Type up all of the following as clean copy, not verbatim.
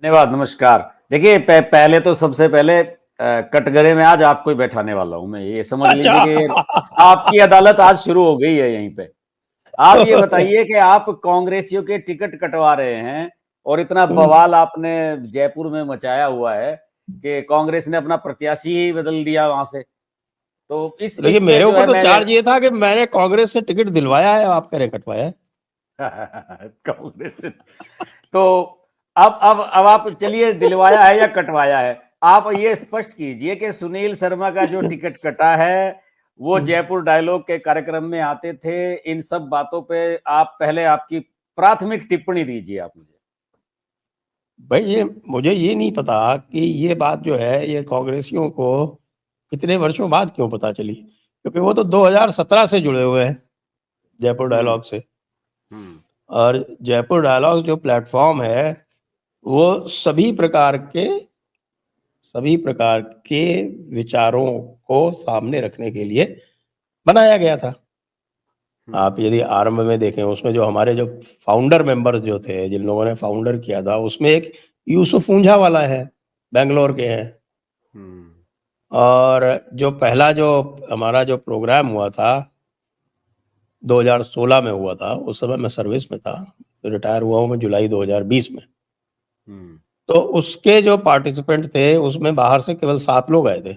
धन्यवाद, नमस्कार। देखिए पहले तो सबसे पहले कटघरे में आज आपको ही बैठाने वाला हूँ मैं, ये समझ अच्छा। लीजिए कि आपकी अदालत आज शुरू हो गई है यहीं पे। आप ये बताइए कि आप कांग्रेसियों के टिकट कटवा रहे हैं और इतना बवाल आपने जयपुर में मचाया हुआ है कि कांग्रेस ने अपना प्रत्याशी ही बदल दिया वहां से। तो देखिए, इसमें मेरे जो ऊपर है तो मैंने चार्ज ये था कि मैंने कांग्रेस से टिकट दिलवाया है, आप कह रहे कटवाया है। कांग्रेस से तो अब आप चलिए दिलवाया है या कटवाया है, आप ये स्पष्ट कीजिए कि सुनील शर्मा का जो टिकट कटा है वो जयपुर डायलॉग के कार्यक्रम में आते थे। इन सब बातों पे आप पहले आपकी प्राथमिक टिप्पणी दीजिए आप मुझे। भाई, ये मुझे ये नहीं पता कि ये बात जो है ये कांग्रेसियों को इतने वर्षों बाद क्यों पता चली, क्योंकि वो तो 2017 से जुड़े हुए हैं जयपुर हम्म डायलॉग से। हम्म और जयपुर डायलॉग जो प्लेटफॉर्म है वो सभी प्रकार के विचारों को सामने रखने के लिए बनाया गया था। आप यदि आरंभ में देखें, उसमें जो हमारे जो फाउंडर मेंबर्स जो थे, जिन लोगों ने फाउंडर किया था, उसमें एक यूसुफ ऊंझा वाला है, बेंगलोर के हैं। हम्म और जो पहला जो हमारा जो प्रोग्राम हुआ था 2016 में हुआ था, उस समय मैं सर्विस में था, रिटायर हुआ हूँ मैं जुलाई 2020 में। हम्म तो उसके जो पार्टिसिपेंट थे उसमें बाहर से केवल 7 लोग आए थे।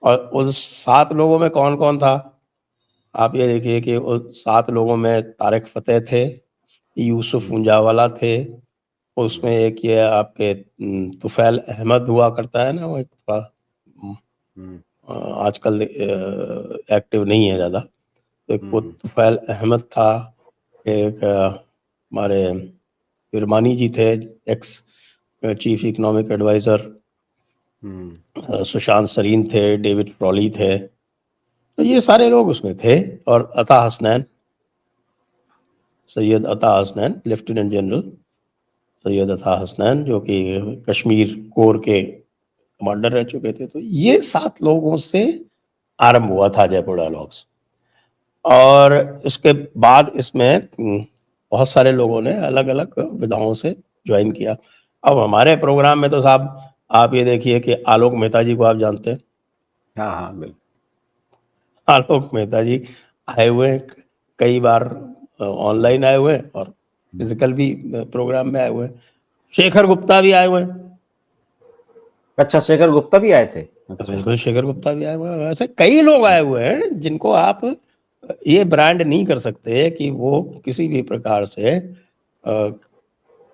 और उस 7 लोगों में कौन कौन था, आप ये देखिए कि उस 7 लोगों में तारिक फतेह थे, यूसुफ ऊंझावाला थे, उसमें एक ये आपके तुफैल अहमद हुआ करता है ना, वो एक थोड़ा आजकल एक्टिव नहीं है ज़्यादा। तो एक वो तुफैल अहमद था, एक हमारे फिरमानी जी थे, ex chief economic adviser, Sushant Sareen थे, डेविड फ्रॉली थे। तो ये सारे लोग उसमें थे। और अता हसनैन, सैयद अता हसनैन, लेफ्टिनेंट जनरल सैयद अता हसनैन, जो कि कश्मीर कोर के कमांडर रह चुके थे। तो ये 7 लोगों से आरंभ हुआ था जयपुर डायलॉग्स। और इसके बाद इसमें बहुत सारे लोगों ने अलग अलग विधाओं से ज्वाइन किया। अब हमारे प्रोग्राम में तो साहब आप ये देखिए कि आलोक मेहता जी को आप जानते हैं। हाँ हाँ बिल्कुल। आलोक मेहता जी आए हुए हैं, कई बार ऑनलाइन आए हुए हैं और फिजिकल भी प्रोग्राम में आए हुए हैं। शेखर गुप्ता भी आए हुए हैं। अच्छा, शेखर गुप्ता भी आए थे? अच्छा। बिल्कुल, शेखर गुप्ता भी आए हुए हैं। ऐसे कई लोग आए हुए हैं जिनको आप ये ब्रांड नहीं कर सकते कि वो किसी भी प्रकार से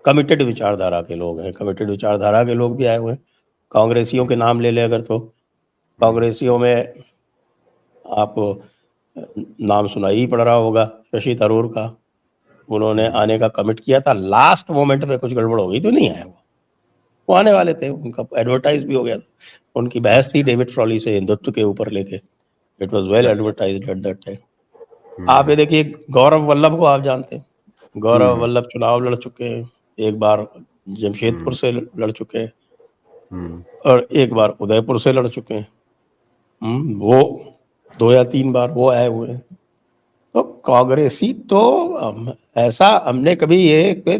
कमिटेड विचारधारा के लोग हैं। कमिटेड विचारधारा के लोग भी आए हुए हैं। कांग्रेसियों के नाम ले लें अगर, तो कांग्रेसियों में आप नाम सुना ही पड़ रहा होगा शशि थरूर का। उन्होंने आने का कमिट किया था, लास्ट मोमेंट पे कुछ गड़बड़ हो गई तो नहीं आए वो आने वाले थे, उनका एडवर्टाइज भी हो गया था। उनकी बहस थी डेविड फ्रॉली से हिंदुत्व के ऊपर लेके। इट वाज वेल अच्छा। Advertised at that time. आप ये देखिए, गौरव वल्लभ को आप जानते हैं। गौरव वल्लभ चुनाव लड़ चुके हैं, एक बार जमशेदपुर से लड़ चुके हैं और एक बार उदयपुर से लड़ चुके हैं। वो 2 या 3 बार वो आए हुए हैं। तो कांग्रेसी तो ऐसा हमने कभी ये कोई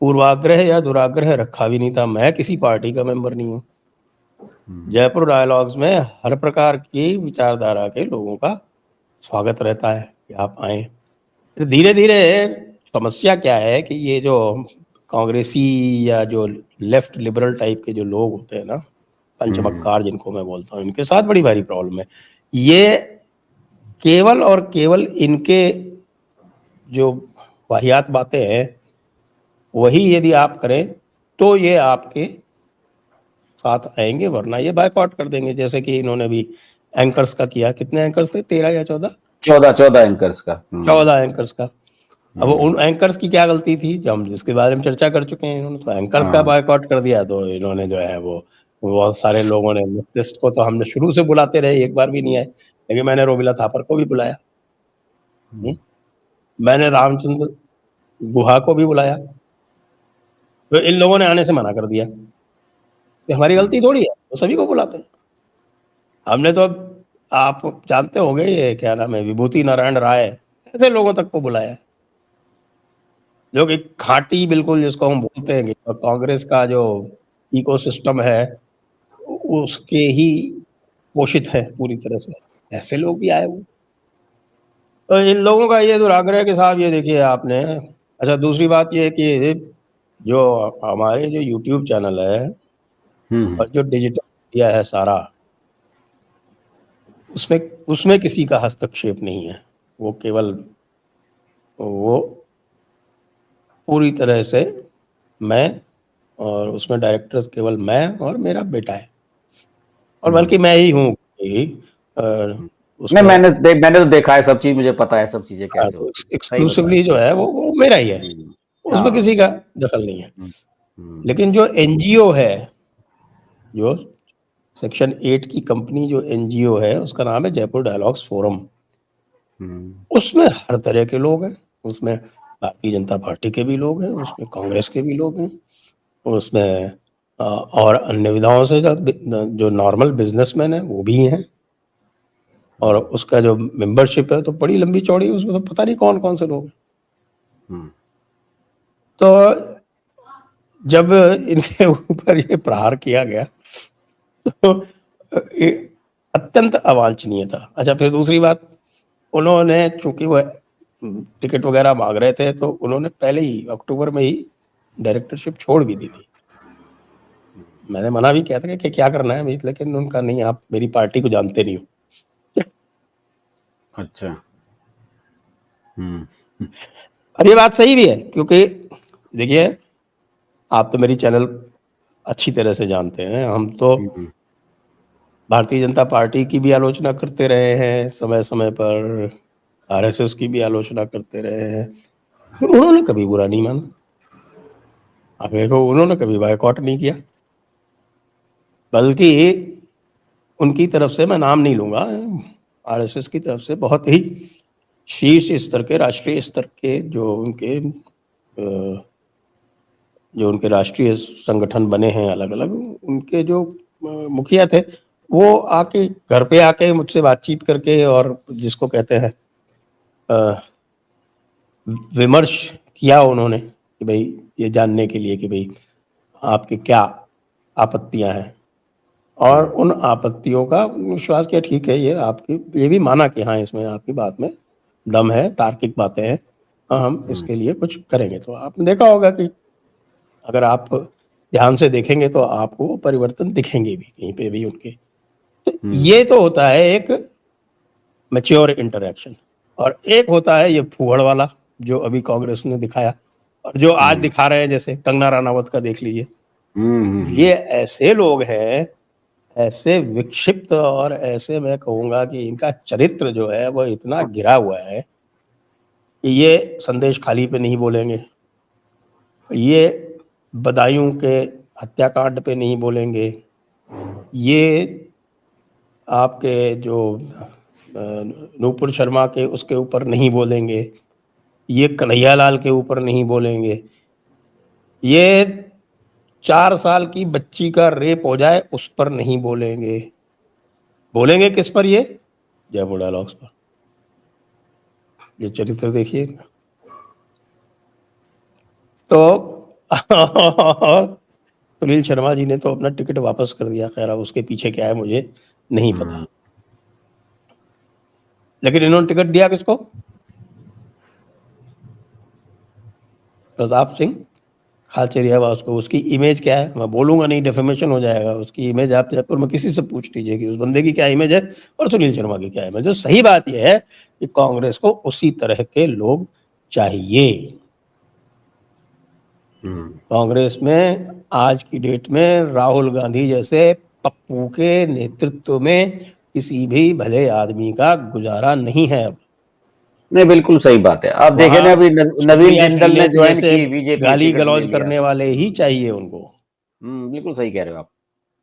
पूर्वाग्रह या दुराग्रह रखा भी नहीं था। मैं किसी पार्टी का मेंबर नहीं हूँ। जयपुर डायलॉग्स में हर प्रकार की विचारधारा के लोगों का स्वागत रहता है कि आप आए। धीरे धीरे समस्या क्या है कि ये जो कांग्रेसी या जो लेफ्ट लिबरल टाइप के जो लोग होते हैं ना, पंचमक्कार जिनको मैं बोलता हूँ, इनके साथ बड़ी भारी प्रॉब्लम है। ये केवल और केवल इनके जो वाहियात बातें हैं वही यदि आप करें तो ये आपके साथ आएंगे, वरना ये बायकॉट कर देंगे। जैसे कि इन्होंने भी एंकर्स का किया। कितने एंकर्स थे, 13 या 14? 14 एंकर्स का। 14 एंकर्स का। अब उन एंकर्स की क्या गलती थी, जो हम जिसके बारे में चर्चा कर चुके हैं। इन्होंने तो एंकर्स का बायकॉट कर दिया, तो इन्होंने जो है वो बहुत सारे लोगों ने, लेफ्टिस्ट को तो हमने शुरू से बुलाते रहे, एक बार भी नहीं आए। लेकिन मैंने रोमिला थापर को भी बुलाया, मैंने रामचंद्र गुहा को भी बुलाया, तो इन लोगों ने आने से मना कर दिया। तो हमारी गलती थोड़ी है, तो सभी को बुलाते हैं हमने तो। अब आप जानते होंगे ये क्या नाम है, विभूति नारायण राय, ऐसे लोगों तक को बुलाया है। जो कि खाटी बिल्कुल जिसको हम बोलते हैं कि कांग्रेस का जो इकोसिस्टम है उसके ही पोषित है पूरी तरह से, ऐसे लोग भी आए हुए। तो इन लोगों का ये दुराग्रह कि साहब ये देखिए आपने, अच्छा दूसरी बात ये है कि जो हमारे जो यूट्यूब चैनल है और जो डिजिटल मीडिया है सारा, उसमें किसी का हस्तक्षेप नहीं है। वो केवल वो पूरी तरह से मैं, और उसमें डायरेक्टर केवल मैं और मेरा बेटा है, और बल्कि मैं ही हूँ कि नहीं, मैंने तो देखा है सब चीज, मुझे पता है सब चीजें कैसे होती है, सही एक्सक्लूसिवली जो है वो मेरा ही है, उसमें किसी का दखल नहीं है। लेकिन जो एनजीओ है, जो सेक्शन 8 की कंपनी जो एनजीओ है, उसका नाम है जयपुर डायलॉग्स फोरम। उसमें हर तरह के लोग हैं, उसमें भारतीय जनता पार्टी के भी लोग हैं, उसमें कांग्रेस के भी लोग हैं, उसमें और अन्य विधाओं से जो नॉर्मल बिजनेसमैन है वो भी हैं, और उसका जो मेंबरशिप है तो बड़ी लंबी चौड़ी, उसमें तो पता नहीं कौन कौन से लोग हैं। तो जब इनके ऊपर ये प्रहार किया गया तो अत्यंत अवांछनीय था। अच्छा, फिर दूसरी बात, उन्होंने चूंकि वो टिकट वगैरह मांग रहे थे तो उन्होंने पहले ही अक्टूबर में ही डायरेक्टरशिप छोड़ भी दी थी। मैंने मना भी किया था कि क्या करना है भाई, लेकिन उनका नहीं, आप मेरी पार्टी को जानते नहीं हो। अच्छा। और ये बात सही भी है, क्योंकि देखिए आप तो मेरी चैनल अच्छी तरह से जानते हैं, हम तो भारतीय जनता पार्टी की भी आलोचना करते रहे हैं समय समय पर, आरएसएस की भी आलोचना करते रहे हैं, फिर उन्होंने कभी बुरा नहीं माना। आप देखो, उन्होंने कभी बायकॉट नहीं किया, बल्कि उनकी तरफ से, मैं नाम नहीं लूंगा, आरएसएस की तरफ से बहुत ही शीर्ष स्तर के, राष्ट्रीय स्तर के जो उनके राष्ट्रीय संगठन बने हैं अलग अलग, उनके जो मुखिया थे वो आके घर पे आके मुझसे बातचीत करके, और जिसको कहते हैं विमर्श किया उन्होंने कि भाई ये जानने के लिए कि भाई आपके क्या आपत्तियां हैं, और उन आपत्तियों का विश्वास किया, ठीक है, ये आपकी, ये भी माना कि हाँ इसमें आपकी बात में दम है, तार्किक बातें हैं, हाँ हम इसके लिए कुछ करेंगे। तो आपने देखा होगा कि अगर आप ध्यान से देखेंगे तो आपको परिवर्तन दिखेंगे भी कहीं पे भी उनके। तो ये तो होता है एक मैच्योर इंटरेक्शन, और एक होता है ये फूहड़ वाला जो अभी कांग्रेस ने दिखाया, और जो आज दिखा रहे हैं, जैसे कंगना रनावत का देख लीजिए। ये ऐसे लोग हैं, ऐसे विक्षिप्त, और ऐसे मैं कहूँगा कि इनका चरित्र जो है वो इतना गिरा हुआ है कि ये संदेश खाली पे नहीं बोलेंगे, ये बदायूं के हत्याकांड पे नहीं बोलेंगे, ये आपके जो नूपुर शर्मा के उसके ऊपर नहीं बोलेंगे, ये कन्हैयालाल के ऊपर नहीं बोलेंगे, ये 4 साल की बच्ची का रेप हो जाए उस पर नहीं बोलेंगे। बोलेंगे किस पर? ये जयपुर डायलॉग्स पर। ये चरित्र देखिए। तो सुनील शर्मा जी ने तो अपना टिकट वापस कर दिया, खैर अब उसके पीछे क्या है मुझे नहीं पता, लेकिन इन्होंने टिकट दिया किसको? प्रताप सिंह खाचरियावास को। उसकी इमेज क्या है मैं बोलूंगा नहीं, डेफेमेशन हो जाएगा। उसकी इमेज आप जयपुर में किसी से पूछ लीजिए कि उस बंदे की क्या इमेज है और सुनील शर्मा की क्या इमेज है। सही बात यह है कि कांग्रेस को उसी तरह के लोग चाहिए। कांग्रेस में आज की डेट में राहुल गांधी जैसे पप्पू के नेतृत्व में किसी भी भले आदमी का गुजारा नहीं है अब। नहीं, बिल्कुल सही बात है। आप देखें ना, अभी नवीन जिंदल ने ज्वाइन की बीजेपी, गाली गलौज करने वाले ही चाहिए उनको। बिल्कुल सही कह रहे हो आप।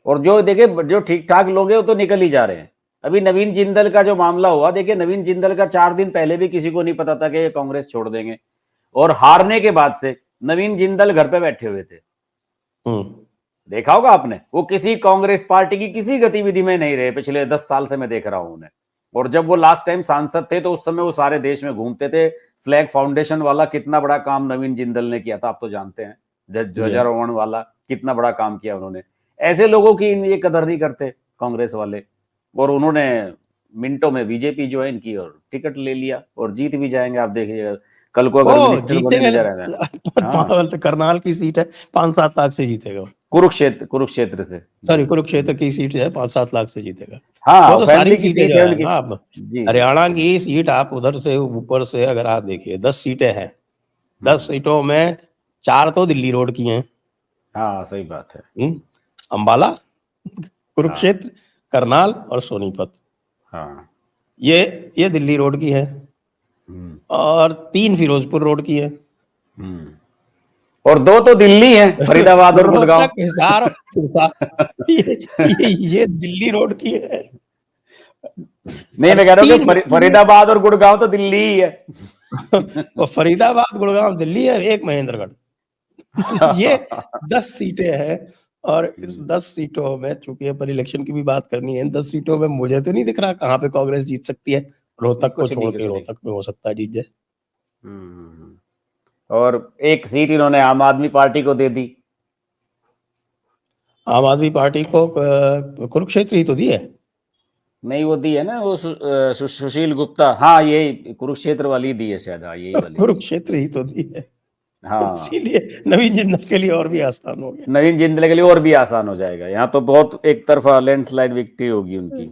और जो देखे जो ठीक ठाक लोग हैं वो तो निकल ही जा रहे हैं। अभी नवीन जिंदल का जो मामला हुआ, देखिए नवीन जिंदल का 4 दिन पहले भी किसी को नहीं पता था कि ये कांग्रेस छोड़ देंगे, और हारने के बाद से नवीन जिंदल घर पे बैठे हुए थे। देखा होगा आपने, वो किसी कांग्रेस पार्टी की किसी गतिविधि में नहीं रहे, पिछले 10 साल से मैं देख रहा हूं उन्हें। और जब वो लास्ट टाइम सांसद थे तो उस समय वो सारे देश में घूमते थे, फ्लैग फाउंडेशन वाला कितना बड़ा काम नवीन जिंदल ने किया था, आप तो जानते हैं। ध्वजारोहण वाला कितना बड़ा काम किया उन्होंने। ऐसे लोगों की ये कदर नहीं करते कांग्रेस वाले, और उन्होंने मिनटों में बीजेपी ज्वाइन की और टिकट ले लिया और जीत भी जाएंगे। आप देखिएगा कल को अगर मिनिस्टर बनने जा रहे हैं। करनाल की सीट है, 5-7 लाख से जीतेगा। कुरुक्षेत्र से, सॉरी कुरुक्षेत्र की सीट है, 5-7 लाख से जीतेगा। हाँ, वो तो सारी की सीटें सीट जो है है उनकी। ना, आप हरियाणा की सीट आप उधर से ऊपर से अगर आप देखिए 10 सीटें हैं, 10 सीटों में 4 तो दिल्ली रोड की हैं। हाँ, सही बात है। अंबाला, कुरुक्षेत्र, करनाल और सोनीपत, हाँ, ये दिल्ली रोड की है, और 3 फिरोजपुर रोड की है, और 2 तो दिल्ली है, फरीदाबाद और गुड़गांव। हिसार ये दिल्ली रोड की है। नहीं, मैं कह रहा हूँ कि फरीदाबाद और गुड़गांव तो दिल्ली ही है। और फरीदाबाद गुड़गांव दिल्ली है, एक महेंद्रगढ़। ये 10 सीटें हैं, और इस 10 सीटों में चूंकि अपन इलेक्शन की भी बात करनी है, इन 10 सीटों में मुझे तो नहीं दिख रहा कहाँ पे कांग्रेस जीत सकती है। रोहतक को छोड़ के, रोहतक में हो सकता है जीत जाए। और एक सीट इन्होंने आम आदमी पार्टी को दे दी। आम आदमी पार्टी को कुरुक्षेत्र ही तो दी है। नहीं, वो दी है ना वो सुशील गुप्ता। हाँ, ये कुरुक्षेत्र वाली दी है शायद। हाँ, यही वाली कुरुक्षेत्र ही तो दी है। हाँ, इसीलिए नवीन जिंदल के लिए और भी आसान हो गया। नवीन जिंदल के लिए और भी आसान हो जाएगा। यहाँ तो बहुत एक तरफा लैंडस्लाइड विक्ट्री होगी उनकी।